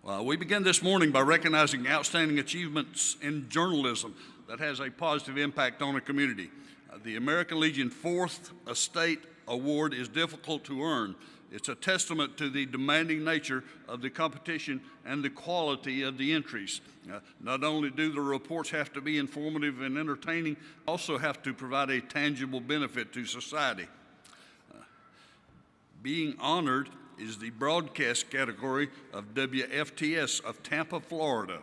We begin this morning by recognizing outstanding achievements in journalism that has a positive impact on a community. The American Legion Fourth Estate Award is difficult to earn. It's a testament to the demanding nature of the competition and the quality of the entries. Not only do the reports have to be informative and entertaining, also have to provide a tangible benefit to society. Being honored is the broadcast category of WFTS of Tampa, Florida.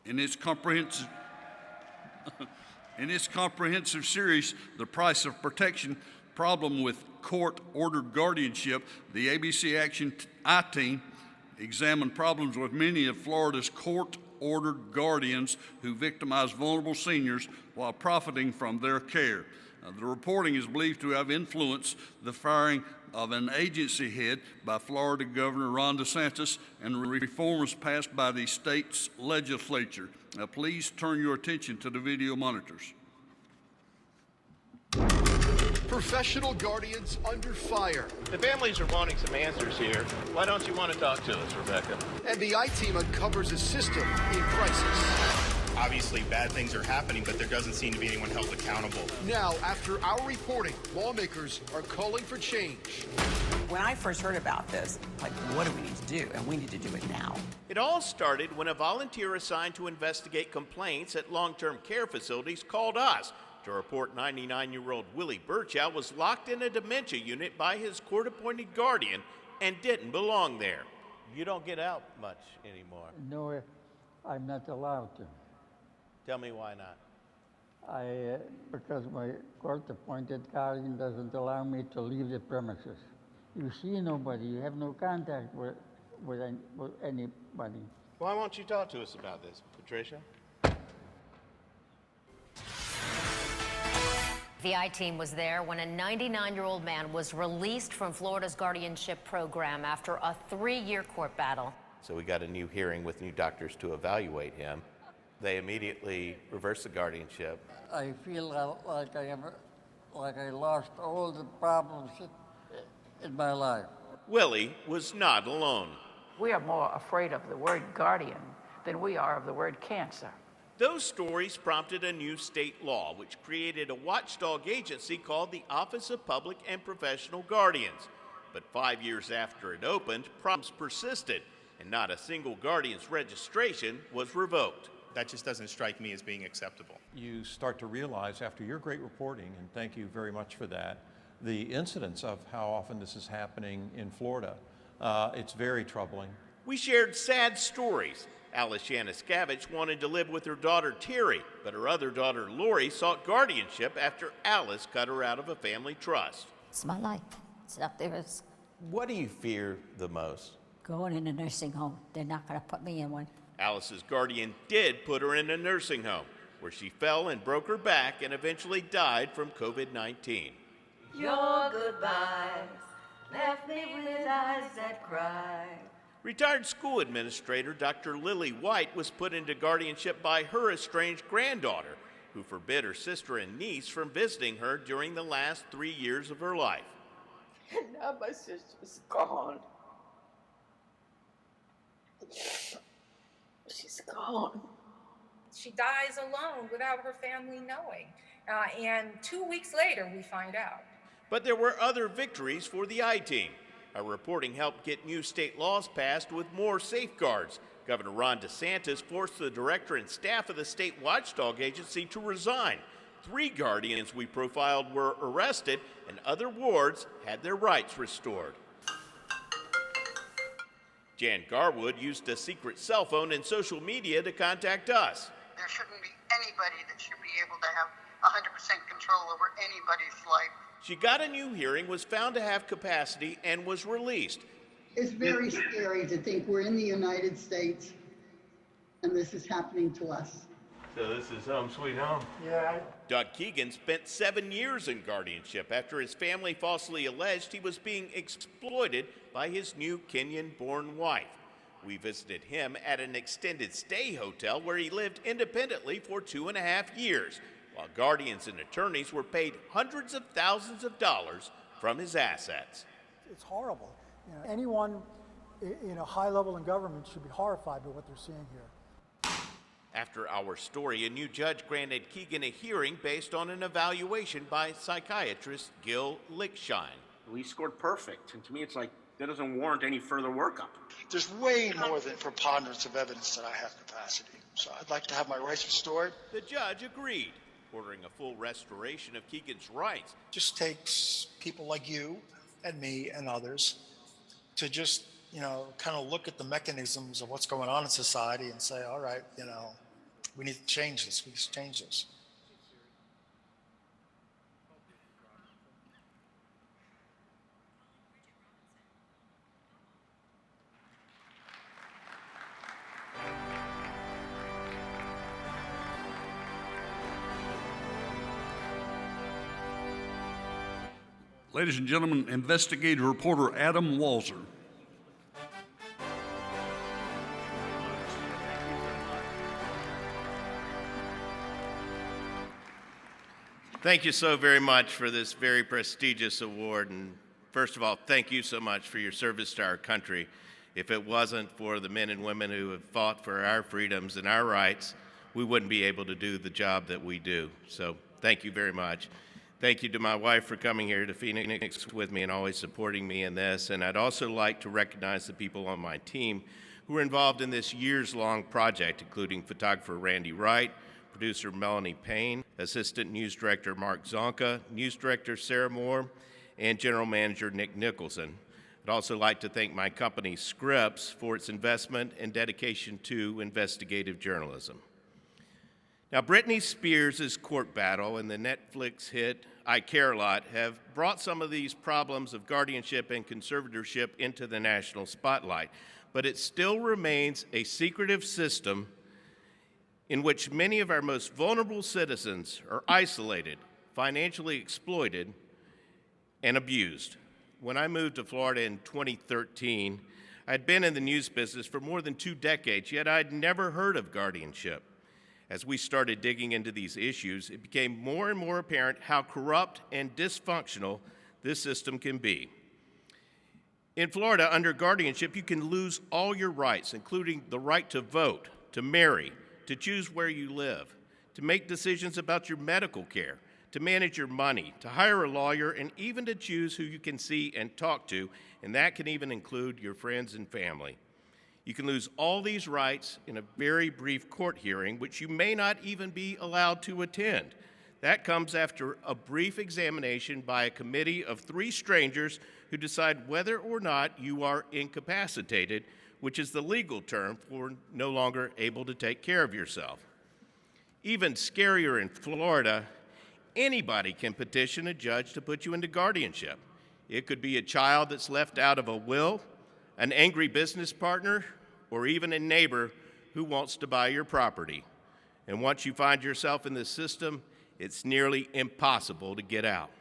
In its comprehensive series, The Price of Protection, Problem with Court-Ordered Guardianship, the ABC Action I-Team examined problems with many of Florida's court-ordered guardians who victimize vulnerable seniors while profiting from their care. The reporting is believed to have influenced the firing of an agency head by Florida Governor Ron DeSantis and reforms passed by the state's legislature. Now, please turn your attention to the video monitors. Professional guardians under fire. The families are wanting some answers here. Why don't you want to talk to us, Rebecca? And the I-Team uncovers a system in crisis. Obviously, bad things are happening, but there doesn't seem to be anyone held accountable. Now, after our reporting, lawmakers are calling for change. When I first heard about this, like, what do we need to do? And we need to do it now. It all started when a volunteer assigned to investigate complaints at long-term care facilities called us to report 99-year-old Willie Burchow was locked in a dementia unit by his court-appointed guardian and didn't belong there. You don't get out much anymore. No, I'm not allowed to. Tell me why not. Because my court-appointed guardian doesn't allow me to leave the premises. You see nobody, you have no contact with anybody. Why won't you talk to us about this, Patricia? The I-Team was there when a 99-year-old man was released from Florida's Guardianship program after a 3-year court battle. So we got a new hearing with new doctors to evaluate him. They immediately reversed the guardianship. I feel like I lost all the problems in my life. Willie was not alone. We are more afraid of the word guardian than we are of the word cancer. Those stories prompted a new state law, which created a watchdog agency called the Office of Public and Professional Guardians. But 5 years after it opened, problems persisted, and not a single guardian's registration was revoked. That just doesn't strike me as being acceptable. You start to realize after your great reporting, and thank you very much for that, the incidence of how often this is happening in Florida. It's very troubling. We shared sad stories. Alice Yanuskavich wanted to live with her daughter Terry, but her other daughter Lori sought guardianship after Alice cut her out of a family trust. It's my life. It's up there. What do you fear the most? Going in a nursing home. They're not going to put me in one. Alice's guardian did put her in a nursing home, where she fell and broke her back and eventually died from COVID-19. Your goodbyes left me with eyes that cry. Retired school administrator Dr. Lily White was put into guardianship by her estranged granddaughter, who forbid her sister and niece from visiting her during the last 3 years of her life. And now my sister's gone. She's gone. She dies alone without her family knowing. And 2 weeks later, we find out. But there were other victories for the I-Team. Our reporting helped get new state laws passed with more safeguards. Governor Ron DeSantis forced the director and staff of the state watchdog agency to resign. 3 guardians we profiled were arrested, and other wards had their rights restored. Jan Garwood used a secret cell phone and social media to contact us. There shouldn't be anybody that should be able to have 100% control over anybody's life. She got a new hearing, was found to have capacity, and was released. It's very scary to think we're in the United States and this is happening to us. So this is home sweet home? Yeah. Doug Keegan spent 7 years in guardianship after his family falsely alleged he was being exploited by his new Kenyan-born wife. We visited him at an extended stay hotel where he lived independently for 2.5 years, while guardians and attorneys were paid hundreds of thousands of dollars from his assets. It's horrible. You know, anyone high level in government should be horrified by what they're seeing here. After our story, a new judge granted Keegan a hearing based on an evaluation by psychiatrist Gil Lickshine. We scored perfect, and to me it's like that doesn't warrant any further workup. There's way more than preponderance of evidence that I have capacity, so I'd like to have my rights restored. The judge agreed, ordering a full restoration of Keegan's rights. Just takes people like you and me and others to just, kind of look at the mechanisms of what's going on in society and say, all right, we need to change this. We need to change this. Ladies and gentlemen, investigative reporter Adam Walzer. Thank you so very much for this very prestigious award. And first of all, thank you so much for your service to our country. If it wasn't for the men and women who have fought for our freedoms and our rights, we wouldn't be able to do the job that we do. So thank you very much. Thank you to my wife for coming here to Phoenix with me and always supporting me in this. And I'd also like to recognize the people on my team who were involved in this years-long project, including photographer Randy Wright, producer Melanie Payne, assistant news director Mark Zonka, news director Sarah Moore, and general manager Nick Nicholson. I'd also like to thank my company Scripps for its investment and dedication to investigative journalism. Now, Britney Spears' court battle and the Netflix hit I Care a Lot have brought some of these problems of guardianship and conservatorship into the national spotlight, but it still remains a secretive system in which many of our most vulnerable citizens are isolated, financially exploited, and abused. When I moved to Florida in 2013, I'd been in the news business for more than 2 decades, yet I'd never heard of guardianship. As we started digging into these issues, it became more and more apparent how corrupt and dysfunctional this system can be. In Florida, under guardianship, you can lose all your rights, including the right to vote, to marry, to choose where you live, to make decisions about your medical care, to manage your money, to hire a lawyer, and even to choose who you can see and talk to, and that can even include your friends and family. You can lose all these rights in a very brief court hearing, which you may not even be allowed to attend. That comes after a brief examination by a committee of 3 strangers who decide whether or not you are incapacitated, which is the legal term for no longer able to take care of yourself. Even scarier in Florida, anybody can petition a judge to put you into guardianship. It could be a child that's left out of a will, an angry business partner, or even a neighbor who wants to buy your property. And once you find yourself in this system, it's nearly impossible to get out.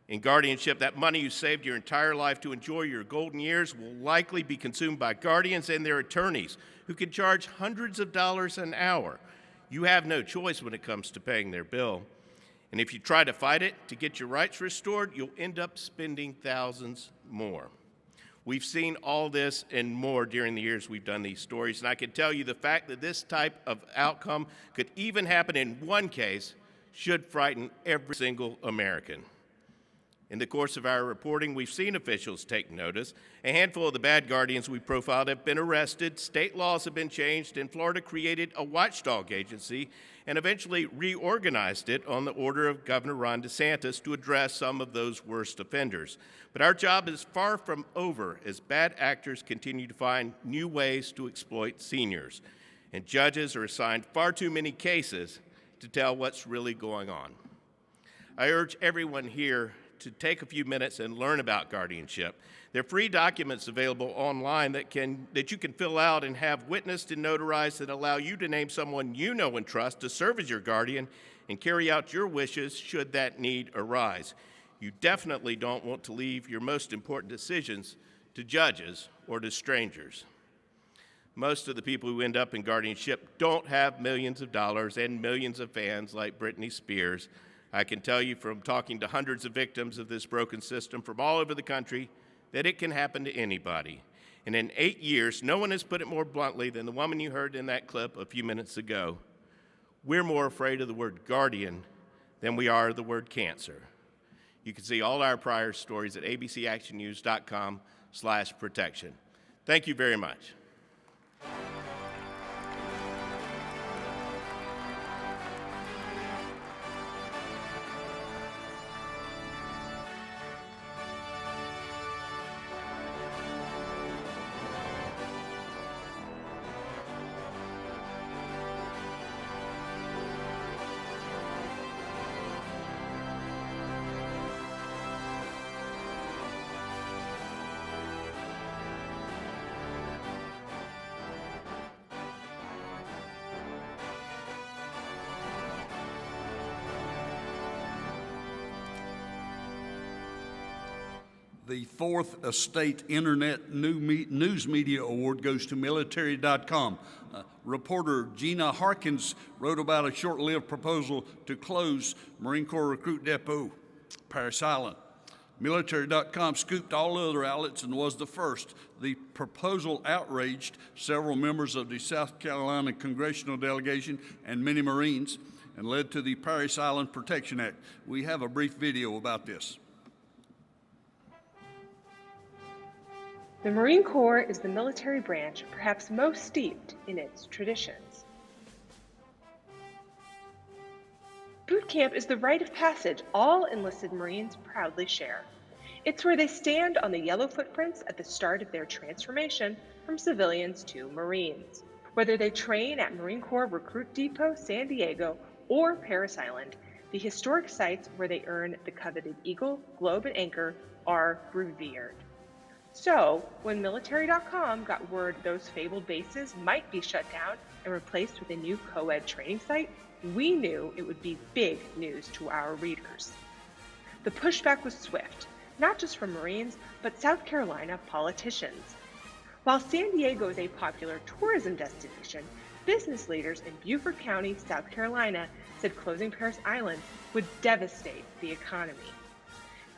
In guardianship, that money you saved your entire life to enjoy your golden years will likely be consumed by guardians and their attorneys, who can charge hundreds of dollars an hour. You have no choice when it comes to paying their bill. And if you try to fight it to get your rights restored, you'll end up spending thousands more. We've seen all this and more during the years we've done these stories, and I can tell you the fact that this type of outcome could even happen in one case should frighten every single American. In the course of our reporting, we've seen officials take notice. A handful of the bad guardians we profiled have been arrested, state laws have been changed, and Florida created a watchdog agency and eventually reorganized it on the order of Governor Ron DeSantis to address some of those worst offenders. But our job is far from over as bad actors continue to find new ways to exploit seniors. And judges are assigned far too many cases to tell what's really going on. I urge everyone here to take a few minutes and learn about guardianship. There are free documents available online that you can fill out and have witnessed and notarized that allow you to name someone you know and trust to serve as your guardian and carry out your wishes should that need arise. You definitely don't want to leave your most important decisions to judges or to strangers. Most of the people who end up in guardianship don't have millions of dollars and millions of fans like Britney Spears. I can tell you from talking to hundreds of victims of this broken system from all over the country that it can happen to anybody. And in 8 years, no one has put it more bluntly than the woman you heard in that clip a few minutes ago. We're more afraid of the word guardian than we are of the word cancer. You can see all our prior stories at abcactionnews.com/protection. Thank you very much. The Fourth Estate Internet News Media Award goes to military.com. Reporter Gina Harkins wrote about a short-lived proposal to close Marine Corps Recruit Depot, Parris Island. Military.com scooped all other outlets and was the first. The proposal outraged several members of the South Carolina congressional delegation and many Marines and led to the Parris Island Protection Act. We have a brief video about this. The Marine Corps is the military branch perhaps most steeped in its traditions. Boot camp is the rite of passage all enlisted Marines proudly share. It's where they stand on the yellow footprints at the start of their transformation from civilians to Marines. Whether they train at Marine Corps Recruit Depot, San Diego, or Parris Island, the historic sites where they earn the coveted Eagle, Globe, and Anchor are revered. So, when military.com got word those fabled bases might be shut down and replaced with a new co-ed training site, we knew it would be big news to our readers. The pushback was swift, not just from Marines, but South Carolina politicians. While San Diego is a popular tourism destination, business leaders in Beaufort County, South Carolina, said closing Parris Island would devastate the economy.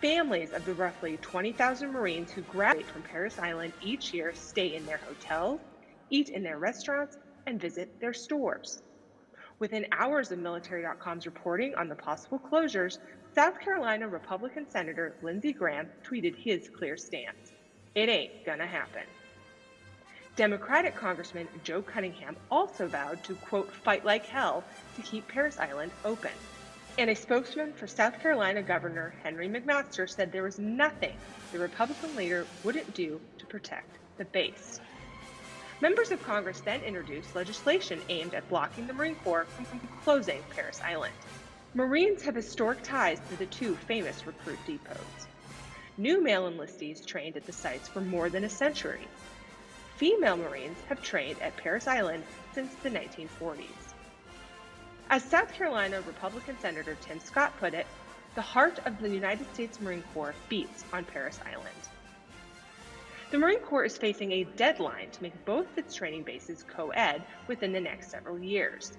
Families of the roughly 20,000 Marines who graduate from Parris Island each year stay in their hotels, eat in their restaurants, and visit their stores. Within hours of military.com's reporting on the possible closures, South Carolina Republican Senator Lindsey Graham tweeted his clear stance. It ain't gonna happen. Democratic Congressman Joe Cunningham also vowed to, quote, fight like hell to keep Parris Island open. And a spokesman for South Carolina Governor Henry McMaster said there was nothing the Republican leader wouldn't do to protect the base. Members of Congress then introduced legislation aimed at blocking the Marine Corps from closing Parris Island. Marines have historic ties to the two famous recruit depots. New male enlistees trained at the sites for more than a century. Female Marines have trained at Parris Island since the 1940s. As South Carolina Republican Senator Tim Scott put it, the heart of the United States Marine Corps beats on Parris Island. The Marine Corps is facing a deadline to make both its training bases co-ed within the next several years.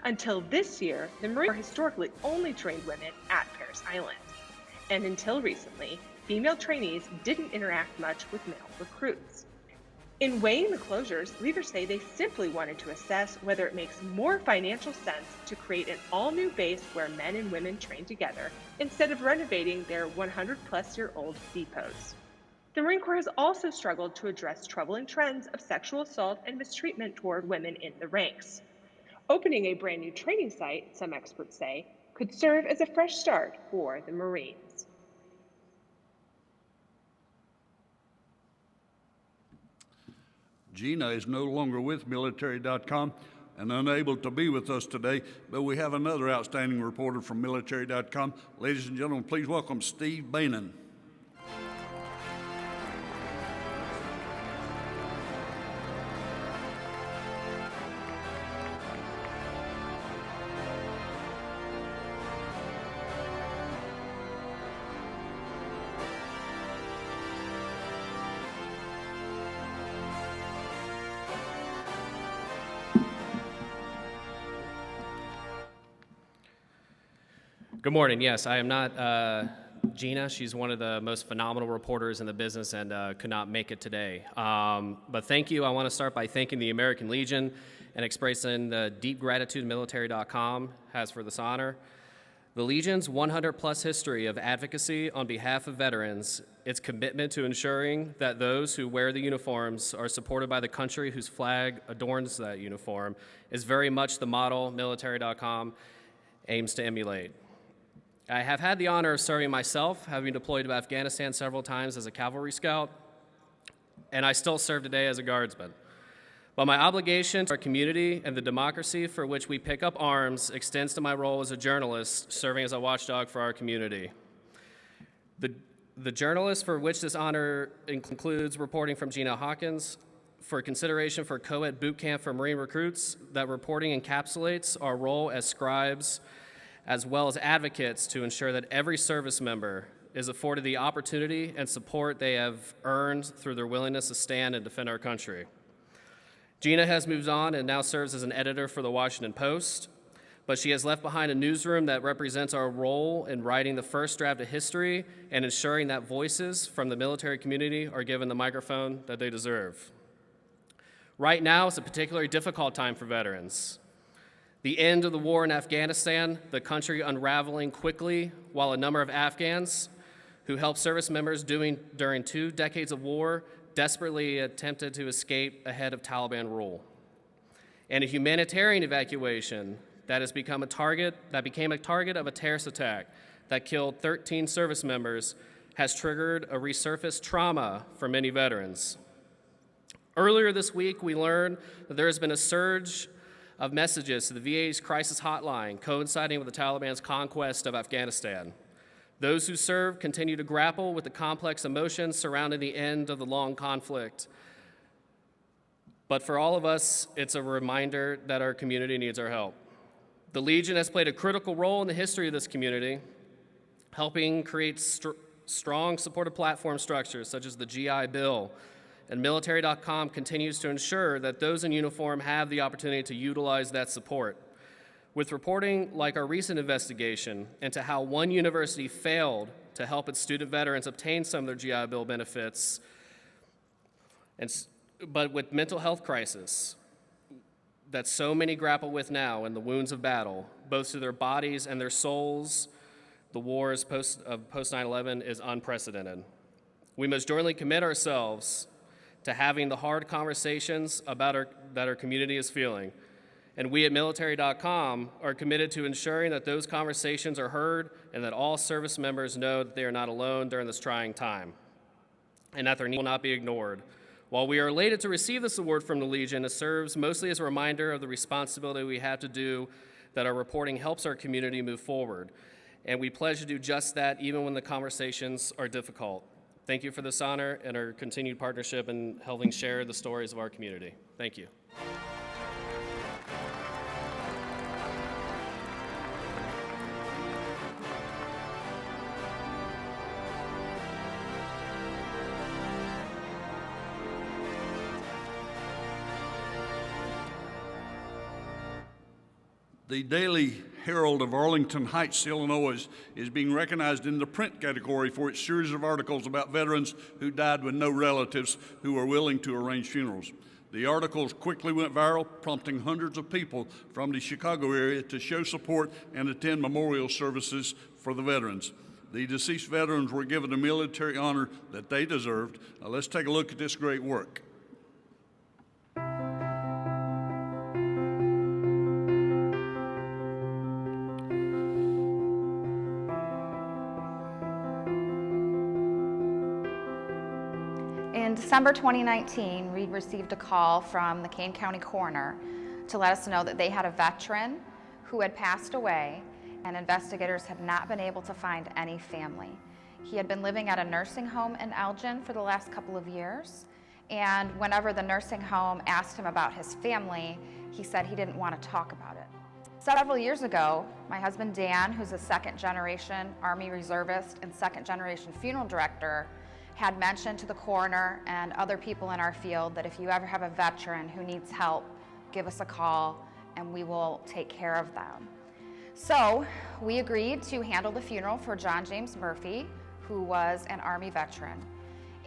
Until this year, the Marine Corps historically only trained women at Parris Island. And until recently, female trainees didn't interact much with male recruits. In weighing the closures, leaders say they simply wanted to assess whether it makes more financial sense to create an all-new base where men and women train together instead of renovating their 100-plus-year-old depots. The Marine Corps has also struggled to address troubling trends of sexual assault and mistreatment toward women in the ranks. Opening a brand new training site, some experts say, could serve as a fresh start for the Marines. Gina is no longer with military.com and unable to be with us today, but we have another outstanding reporter from military.com. Ladies and gentlemen, please welcome Steve Bainan. Good morning. Yes, I am not Gina. She's one of the most phenomenal reporters in the business and could not make it today. But thank you. I want to start by thanking the American Legion and expressing the deep gratitude military.com has for this honor. The Legion's 100-plus history of advocacy on behalf of veterans, its commitment to ensuring that those who wear the uniforms are supported by the country whose flag adorns that uniform, is very much the model military.com aims to emulate. I have had the honor of serving myself, having deployed to Afghanistan several times as a cavalry scout, and I still serve today as a guardsman. But my obligation to our community and the democracy for which we pick up arms extends to my role as a journalist serving as a watchdog for our community. The journalist for which this honor includes reporting from Gina Hawkins for consideration for co-ed boot camp for Marine recruits. That reporting encapsulates our role as scribes as well as advocates to ensure that every service member is afforded the opportunity and support they have earned through their willingness to stand and defend our country. Gina has moved on and now serves as an editor for the Washington Post, but she has left behind a newsroom that represents our role in writing the first draft of history and ensuring that voices from the military community are given the microphone that they deserve. Right now is a particularly difficult time for veterans. The end of the war in Afghanistan, the country unraveling quickly, while a number of Afghans who helped service members during 2 decades of war desperately attempted to escape ahead of Taliban rule. And a humanitarian evacuation that became a target of a terrorist attack that killed 13 service members has triggered a resurfaced trauma for many veterans. Earlier this week, we learned that there has been a surge of messages to the VA's crisis hotline coinciding with the Taliban's conquest of Afghanistan. Those who serve continue to grapple with the complex emotions surrounding the end of the long conflict. But for all of us, it's a reminder that our community needs our help. The Legion has played a critical role in the history of this community, helping create strong supportive platform structures such as the GI Bill, and military.com continues to ensure that those in uniform have the opportunity to utilize that support. With reporting like our recent investigation into how one university failed to help its student veterans obtain some of their GI Bill benefits, but with mental health crisis that so many grapple with now and the wounds of battle, both to their bodies and their souls, the wars post 9/11 is unprecedented. We must jointly commit ourselves to having the hard conversations that our community is feeling. And we at military.com are committed to ensuring that those conversations are heard and that all service members know that they are not alone during this trying time and that their needs will not be ignored. While we are elated to receive this award from the Legion, it serves mostly as a reminder of the responsibility we have to do that our reporting helps our community move forward. And we pledge to do just that even when the conversations are difficult. Thank you for this honor and our continued partnership in helping share the stories of our community. Thank you. The Daily Herald of Arlington Heights, Illinois, is being recognized in the print category for its series of articles about veterans who died with no relatives who were willing to arrange funerals. The articles quickly went viral, prompting hundreds of people from the Chicago area to show support and attend memorial services for the veterans. The deceased veterans were given the military honor that they deserved. Now let's take a look at this great work. In December 2019, we received a call from the Kane County coroner to let us know that they had a veteran who had passed away, and investigators had not been able to find any family. He had been living at a nursing home in Elgin for the last couple of years, and whenever the nursing home asked him about his family, he said he didn't want to talk about it. Several years ago, my husband Dan, who's a second-generation Army reservist and second-generation funeral director, had mentioned to the coroner and other people in our field that if you ever have a veteran who needs help, give us a call and we will take care of them. So we agreed to handle the funeral for John James Murphy, who was an Army veteran.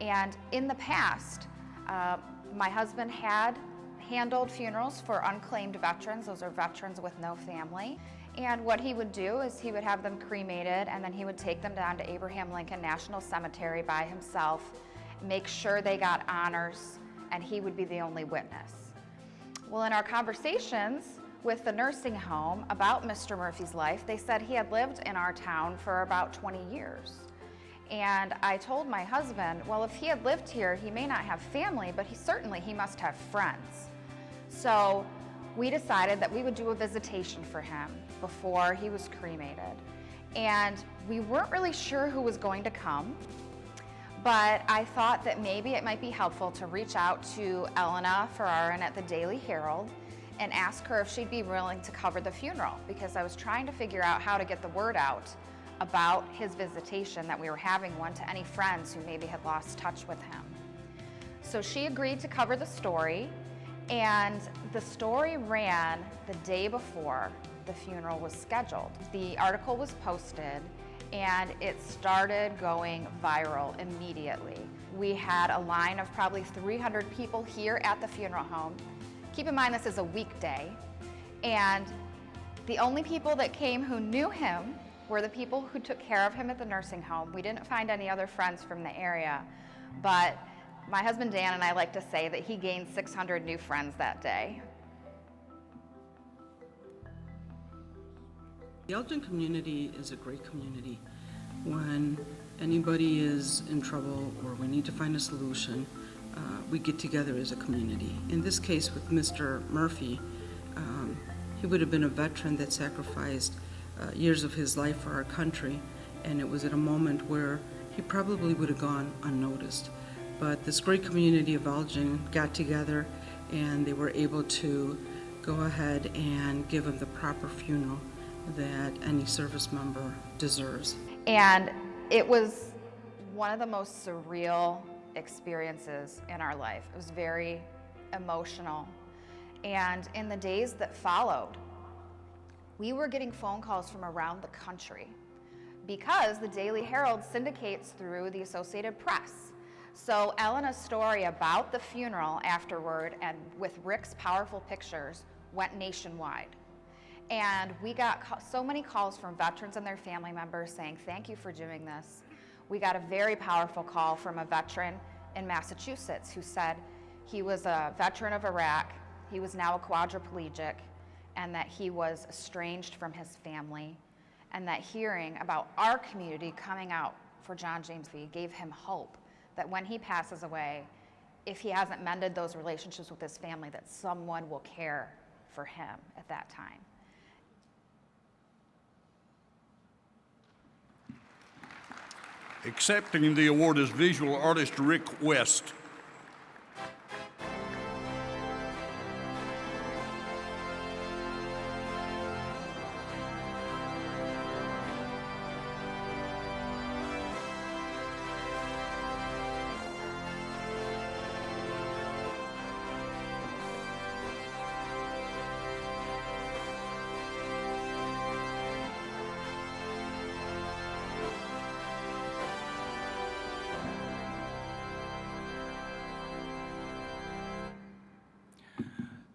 And in the past, my husband had handled funerals for unclaimed veterans. Those are veterans with no family. And what he would do is he would have them cremated, and then he would take them down to Abraham Lincoln National Cemetery by himself, make sure they got honors, and he would be the only witness. Well, in our conversations with the nursing home about Mr. Murphy's life, they said he had lived in our town for about 20 years. And I told my husband, well, if he had lived here, he may not have family, but he must have friends. So we decided that we would do a visitation for him before he was cremated. And we weren't really sure who was going to come, but I thought that maybe it might be helpful to reach out to Elena Ferrarin at the Daily Herald and ask her if she'd be willing to cover the funeral, because I was trying to figure out how to get the word out about his visitation, that we were having one, to any friends who maybe had lost touch with him. So she agreed to cover the story, and the story ran the day before the funeral was scheduled. The article was posted, and it started going viral immediately. We had a line of probably 300 people here at the funeral home. Keep in mind, this is a weekday, and the only people that came who knew him were the people who took care of him at the nursing home. We didn't find any other friends from the area, but my husband Dan and I like to say that he gained 600 new friends that day. The Elgin community is a great community. When anybody is in trouble or we need to find a solution, we get together as a community. In this case with Mr. Murphy, he would have been a veteran that sacrificed years of his life for our country, and it was at a moment where he probably would have gone unnoticed. But this great community of Elgin got together, and they were able to go ahead and give him the proper funeral that any service member deserves. And it was one of the most surreal experiences in our life. It was very emotional. And in the days that followed, we were getting phone calls from around the country because the Daily Herald syndicates through the Associated Press. So Elena's story about the funeral afterward, and with Rick's powerful pictures, went nationwide. And we got so many calls from veterans and their family members saying, thank you for doing this. We got a very powerful call from a veteran in Massachusetts who said he was a veteran of Iraq, he was now a quadriplegic, and that he was estranged from his family, and that hearing about our community coming out for John James V gave him hope that when he passes away, if he hasn't mended those relationships with his family, that someone will care for him at that time. Accepting the award is visual artist Rick West.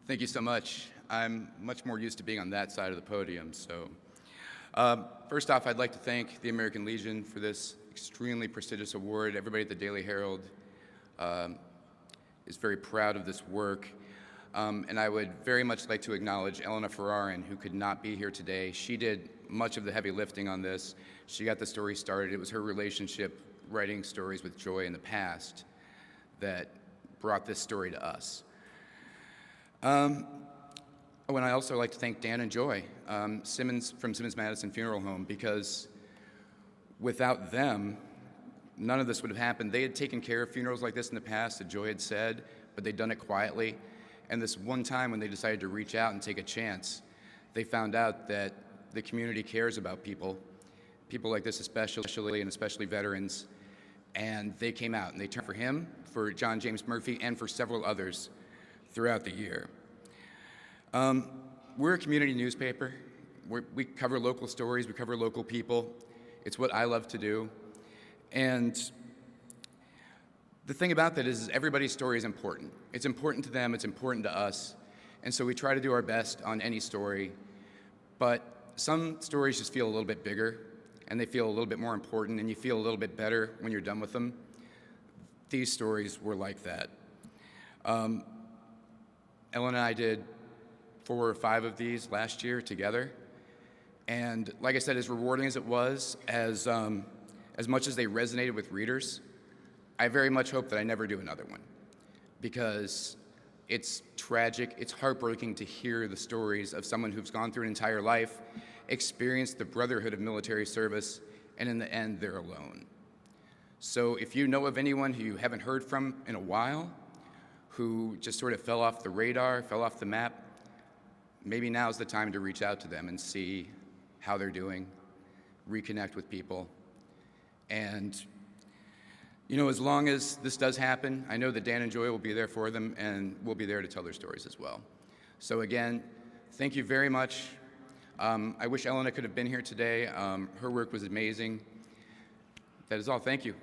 Thank you so much. I'm much more used to being on that side of the podium. So, first off, I'd like to thank the American Legion for this extremely prestigious award. Everybody at the Daily Herald is very proud of this work. And I would very much like to acknowledge Elena Ferrarin, who could not be here today. She did much of the heavy lifting on this. She got the story started. It was her relationship writing stories with Joy in the past that brought this story to us. And I'd also like to thank Dan and Joy Simmons from Simmons Madison Funeral Home, because without them, none of this would have happened. They had taken care of funerals like this in the past, that Joy had said, but they'd done it quietly. And this one time when they decided to reach out and take a chance, they found out that the community cares about people like this especially, and especially veterans. And they came out and they turned for him, for John James Murphy, and for several others throughout the year. We're a community newspaper. We cover local stories, we cover local people. It's what I love to do. And the thing about that is everybody's story is important. It's important to them, it's important to us, and so we try to do our best on any story, but some stories just feel a little bit bigger, and they feel a little bit more important, and you feel a little bit better when you're done with them. These stories were like that. Ellen and I did 4 or 5 of these last year together, and like I said, as rewarding as it was, as much as they resonated with readers, I very much hope that I never do another one, because it's tragic, it's heartbreaking to hear the stories of someone who's gone through an entire life, experienced the brotherhood of military service, and in the end, they're alone. So if you know of anyone who you haven't heard from in a while, who just sort of fell off the radar, fell off the map, maybe now's the time to reach out to them and see how they're doing, reconnect with people. And you know, as long as this does happen, I know that Dan and Joy will be there for them, and we'll be there to tell their stories as well. So again, thank you very much. I wish Elena could have been here today. Her work was amazing. That is all. Thank you.